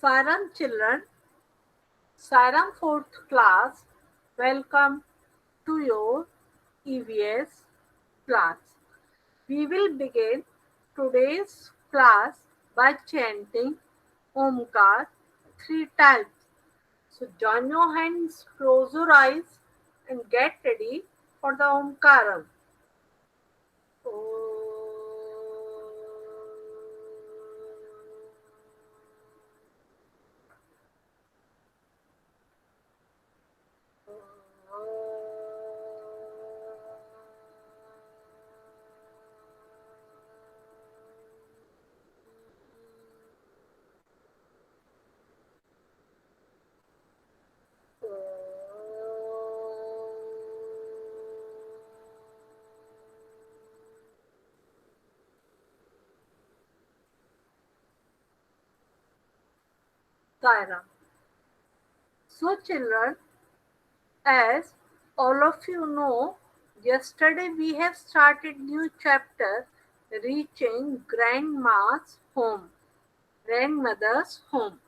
Saram children, Saram 4th class, welcome to your EVS class. We will begin today's class by chanting Omkar 3 times. So join your hands, close your eyes and get ready for the Omkaram. Saira. So children, as all of you know, yesterday we have started new chapter reaching grandmother's home.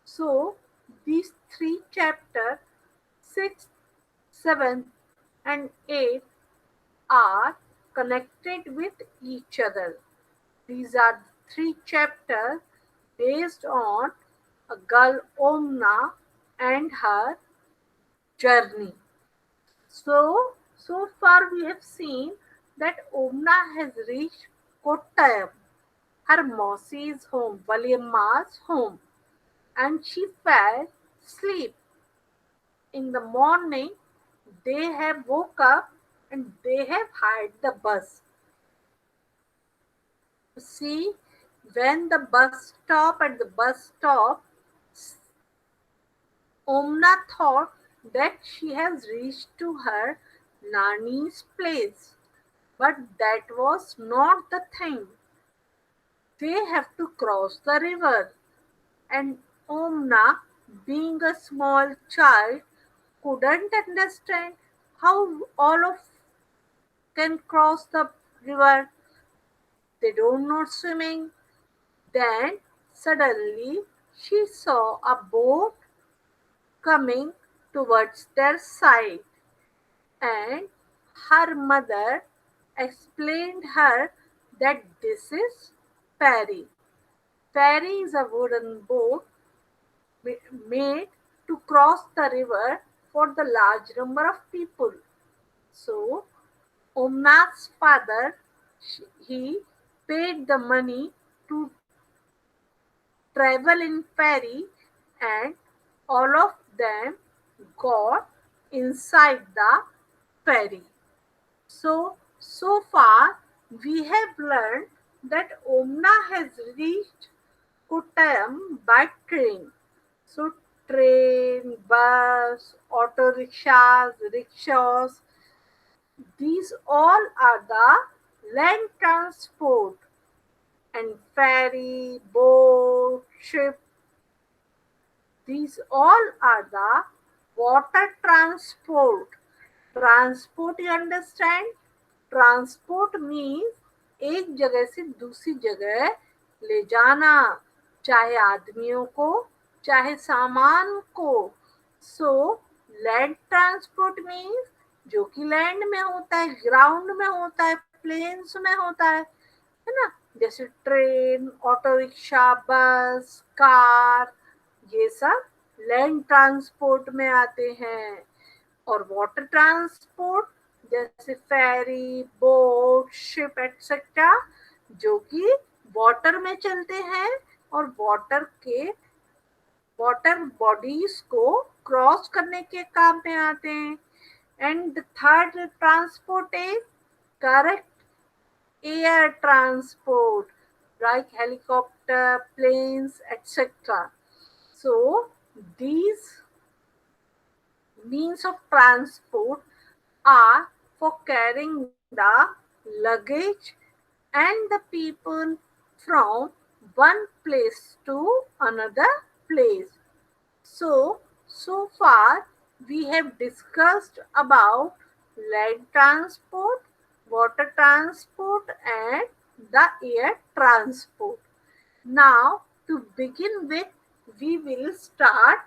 So these three chapters, 6th, 7th and 8th are connected with each other. These are three chapters based on a girl Omna and her journey. So far we have seen that Omna has reached Kottayam, her Mausi's home, Valiamma's home, and she fell asleep. In the morning, they have woke up and they have hired the bus. See, when the bus stop at the bus stop, Omna thought that she has reached to her Nani's place. But that was not the thing. They have to cross the river. And Omna, being a small child, couldn't understand how all of can cross the river. They don't know swimming. Then suddenly she saw a boat coming towards their side, and her mother explained her that this is ferry. Ferry is a wooden boat made to cross the river for the large number of people. So Omnath's father, he paid the money to travel in ferry, and all of them got inside the ferry. So far we have learned that Omna has reached Kottayam by train. So train, bus, auto rickshaws, these all are the land transport, and ferry, boat, ship, these all are the water transport. Transport, you understand? Transport means एक जगह से दूसरी जगह ले जाना, चाहे आदमियों को चाहे सामान को. सो लैंड ट्रांसपोर्ट मीन्स जो कि लैंड में होता है, ग्राउंड में होता है, प्लेन्स में होता है ना. जैसे ट्रेन, ऑटो रिक्शा, बस, कार, ये सब लैंड ट्रांसपोर्ट में आते हैं. और वाटर ट्रांसपोर्ट जैसे फेरी, बोट, शिप एटसेट्रा, जो कि वाटर में चलते हैं और वाटर बॉडीज को क्रॉस करने के काम में आते हैं. And third transport is correct air transport, like helicopter, planes, etc. So these means of transport are for carrying the luggage and the people from one place to another place. So far we have discussed about land transport, water transport and the air transport. Now, to begin with, we will start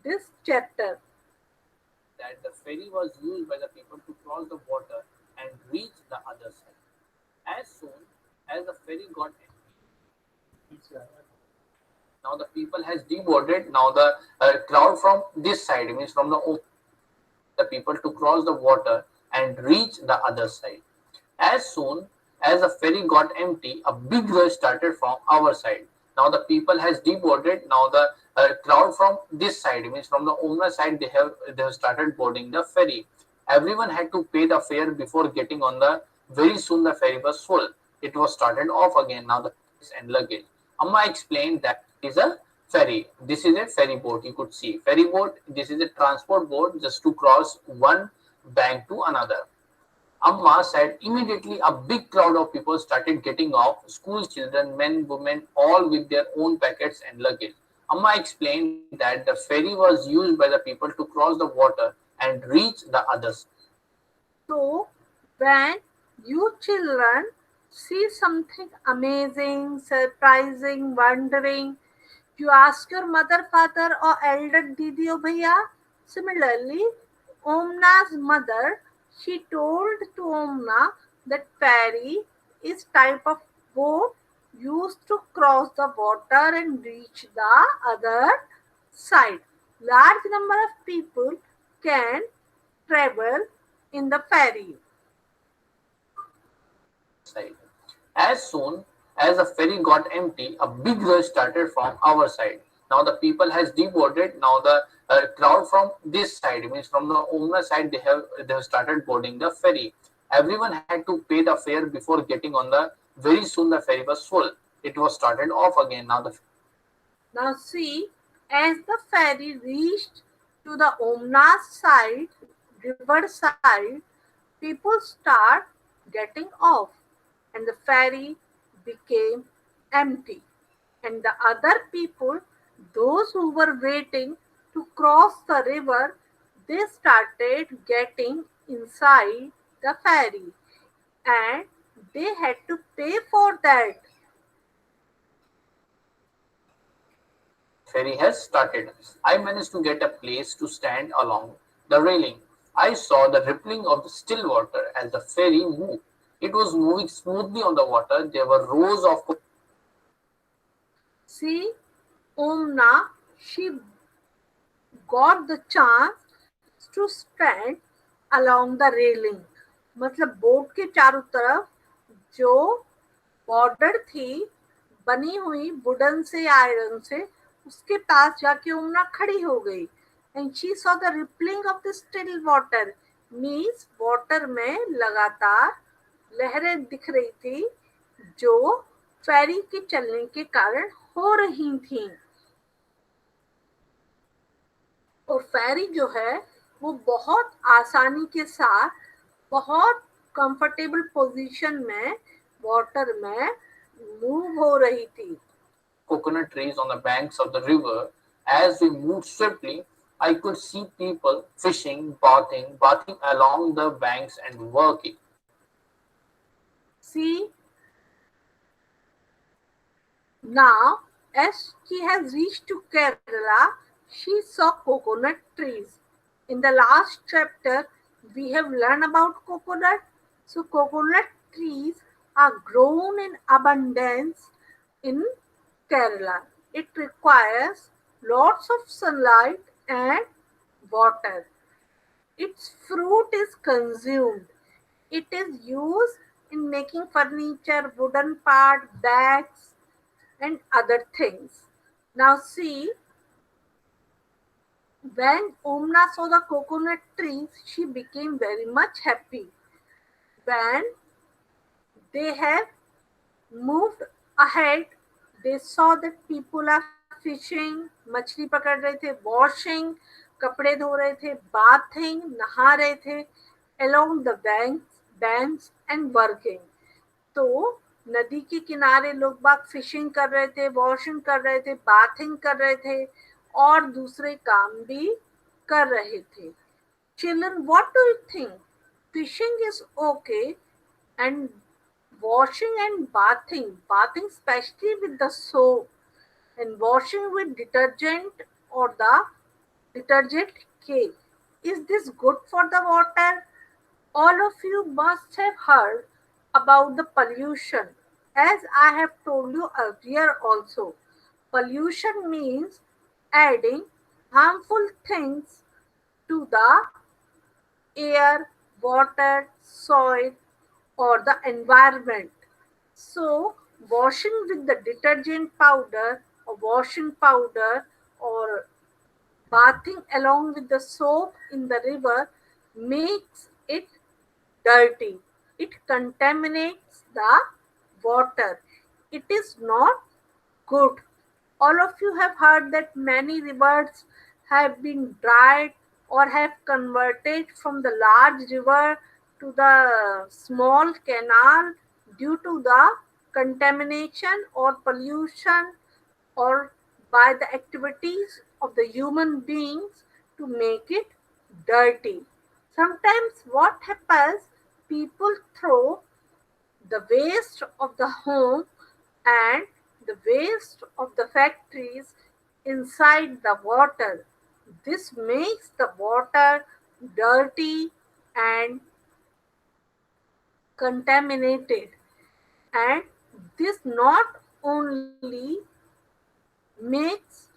this chapter. That the ferry was used by the people to cross the water and reach the other side. As soon as the ferry got empty, now the people has deboarded. Now the crowd from this side means from the people to cross the water and reach the other side. As soon as the ferry got empty, a big rush started from our side. Now the people has deboarded. Now the crowd from this side means from the owner side they have started boarding the ferry. Everyone had to pay the fare before getting on the. Very soon the ferry was full. It was started off again. Now the and luggage. Amma explained that is a ferry. This is a ferry boat. You could see ferry boat. This is a transport boat just to cross one bank to another. Amma said immediately a big crowd of people started getting off, school children, men, women, all with their own packets and luggage. Amma explained that the ferry was used by the people to cross the water and reach the others. So, when you children see something amazing, surprising, wondering, you ask your mother, father, or elder Didi or Bhaiya. Similarly, Omna's mother, she told to Omna that ferry is type of boat used to cross the water and reach the other side. Large number of people can travel in the ferry. Side. As soon as the ferry got empty, a big rush started from our side. Now the people has deboarded. Now the crowd from this side means from the owner side they have started boarding the ferry. Everyone had to pay the fare before getting on the. Very soon the ferry was full. It was started off again. Now the Now see, as the ferry reached to the Omna's side, river side, people start getting off and the ferry became empty. And the other people, those who were waiting to cross the river, they started getting inside the ferry and they had to pay for that. ferry has started. I managed to get a place to stand along the railing. I saw the rippling of the still water as the ferry moved. It was moving smoothly on the water. There were rows of. See, Omna, she got the chance to stand along the railing. मतलब boat के चारों तरफ जो border थी बनी हुई wooden से iron से उसके पास जाके उमरा खड़ी हो गई and she saw the rippling of the still water means water में लगातार लहरें दिख रही थी जो फेरी के चलने के कारण हो रही थी और फेरी जो है वो बहुत आसानी के साथ बहुत कंफर्टेबल पोजीशन में वाटर में मूव हो रही थी Coconut trees on the banks of the river. As we moved swiftly, I could see people fishing, bathing along the banks and working. See, now as she has reached to Kerala, she saw coconut trees. In the last chapter, we have learned about coconut. So, coconut trees are grown in abundance in Kerala. It requires lots of sunlight and water. Its fruit is consumed. It is used in making furniture, wooden part, bags, and other things. Now, see, when Omna saw the coconut trees, she became very much happy. When they have moved ahead, they saw that people are fishing, मछली पकड़ रहे थे, washing, कपड़े धो रहे थे, bathing, नहा रहे थे, along the banks and working. तो नदी के किनारे लोग बाग फिशिंग कर रहे थे, वॉशिंग कर रहे थे, बाथिंग कर रहे थे और दूसरे काम भी कर रहे थे. Children, what do you think? Fishing is okay and Washing and bathing especially with the soap, and washing with detergent or the detergent cake. Is this good for the water? All of you must have heard about the pollution. As I have told you earlier also, pollution means adding harmful things to the air, water, soil, or the environment. So, washing with the detergent powder or washing powder or bathing along with the soap in the river makes it dirty. It contaminates the water. It is not good. All of you have heard that many rivers have been dried or have converted from the large river to the small canal due to the contamination or pollution or by the activities of the human beings to make it dirty. Sometimes what happens, people throw the waste of the home and the waste of the factories inside the water. This makes the water dirty and contaminated, and this not only makes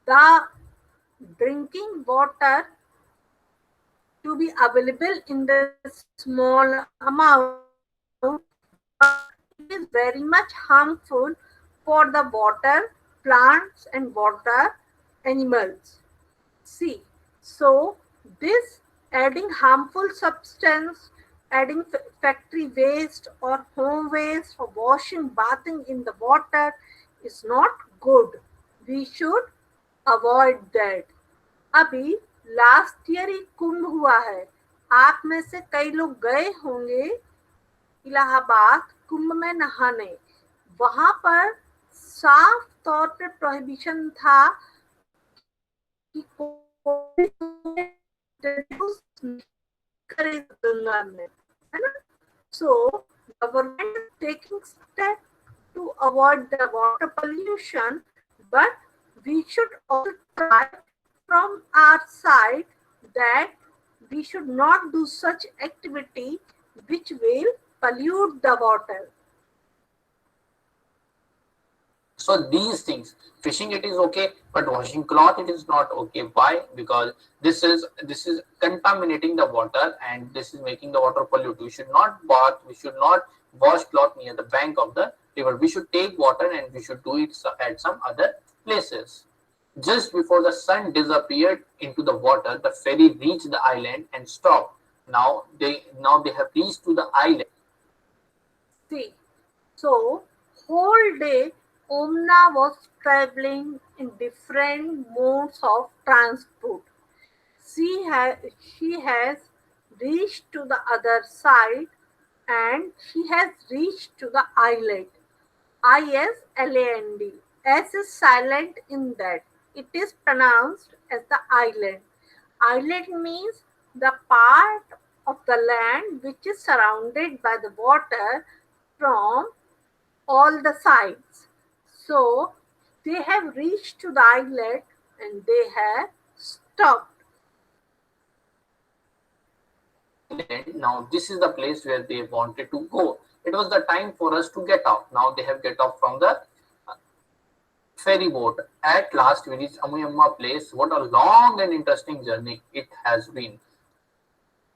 the drinking water to be available in the small amount, but it is very much harmful for the water plants and water animals. See, so this adding harmful substance, adding factory waste or home waste or washing, bathing in the water is not good. We should avoid that. अभी last year ही कुंभ हुआ है. आप में से कई लोग गए होंगे इलाहाबाद कुंभ में नहाने. वहां पर साफ तौर पे प्रोहिबिशन था कि कोई करे गंगा में, है ना. So government is taking steps to avoid the water pollution, but we should also try from our side that we should not do such activity which will pollute the water. So these things, fishing it is okay, but washing cloth it is not okay. Why? Because this is contaminating the water and this is making the water pollute. We should not bath, we should not wash cloth near the bank of the river. We should take water and we should do it at some other places. Just before the sun disappeared into the water, the ferry reached the island and stopped. Now they have reached to the island. See, so whole day Omna was traveling in different modes of transport. She has reached to the other side and she has reached to the island. Island. S is silent in that. It is pronounced as the island. Island means the part of the land which is surrounded by the water from all the sides. So they have reached to the islet and they have stopped. Now this is the place where they wanted to go. It was the time for us to get off. Now they have get off from the ferry boat. At last we reached Amuyamma place. What a long and interesting journey it has been.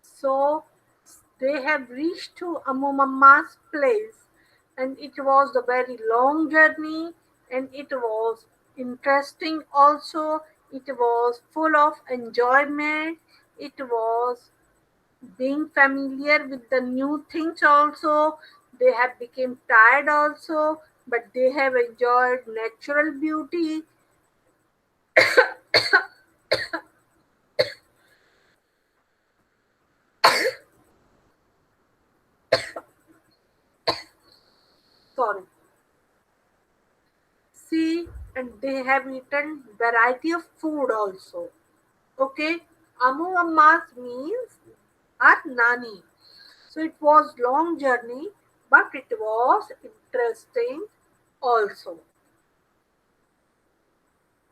So they have reached to Amumamma's place, and it was a very long journey and it was interesting also. It was full of enjoyment. It was being familiar with the new things also. They have become tired also, but they have enjoyed natural beauty. Sorry. See, and they have eaten variety of food also. Okay, Amu Ammas means our nani. So it was long journey, but it was interesting also.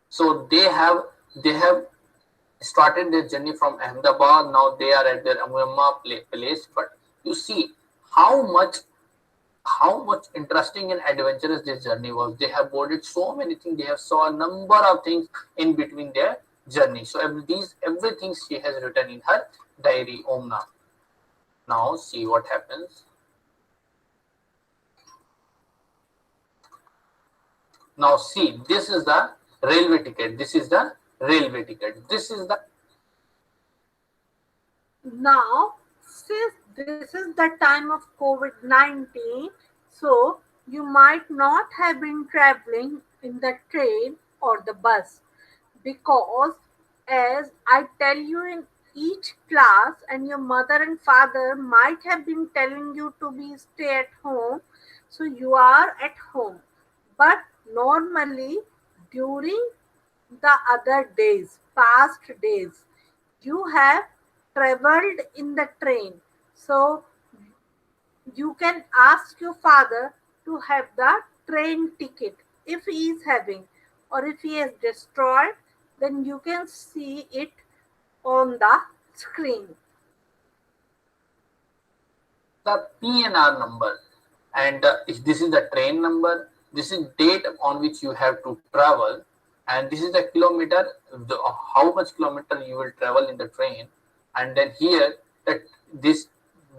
So they have started their journey from Ahmedabad. Now they are at their Amuyamma place. But you see how much how much interesting and adventurous this journey was. They have boarded so many things. They have saw a number of things in between their journey. So everything she has written in her diary, Omna. Now see what happens. Now see, this is the railway ticket. This is the railway ticket. This is the Now, since this is the time of COVID 19, so you might not have been traveling in the train or the bus because, as I tell you in each class, and your mother and father might have been telling you to be stay at home, so you are at home. But normally, during the other days, past days, you have traveled in the train. So you can ask your father to have the train ticket if he is having, or if he has destroyed, then you can see it on the screen. PNR number, and if this is the train number, this is date on which you have to travel, and this is the kilometer, how much kilometer you will travel in the train, and then here that this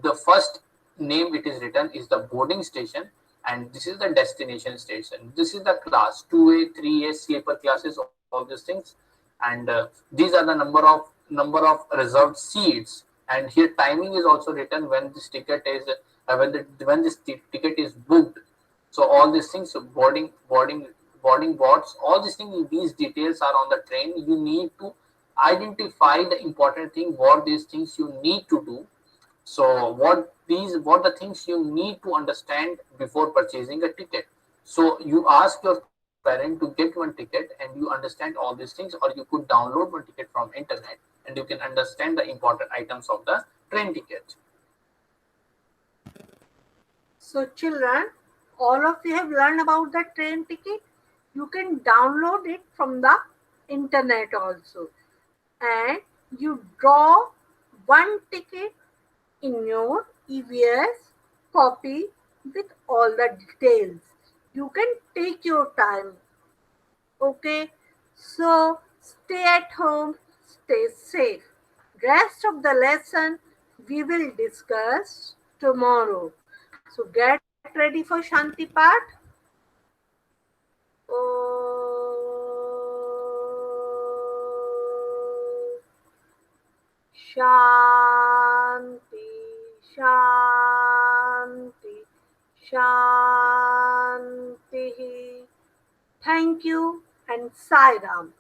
the first name it is written is the boarding station, and this is the destination station. This is the class 2A, 3A, sleeper classes, all these things, and these are the number of reserved seats, and here timing is also written when this ticket is when this ticket is booked. So all these things, so boarding boards, all these things, these details are on the train. You need to identify the important thing, what these things you need to do. So what the things you need to understand before purchasing a ticket. So you ask your parent to get one ticket and you understand all these things, or you could download one ticket from internet and you can understand the important items of the train ticket. So, children, all of you have learned about the train ticket. You can download it from the internet also, and you draw one ticket in your EVS copy with all the details. You can take your time. Okay, so stay at home, stay safe. Rest of the lesson we will discuss tomorrow. So get ready for Shanti part. Oh, Shanti, Shanti, Shanti. Thank you and Sai Ram.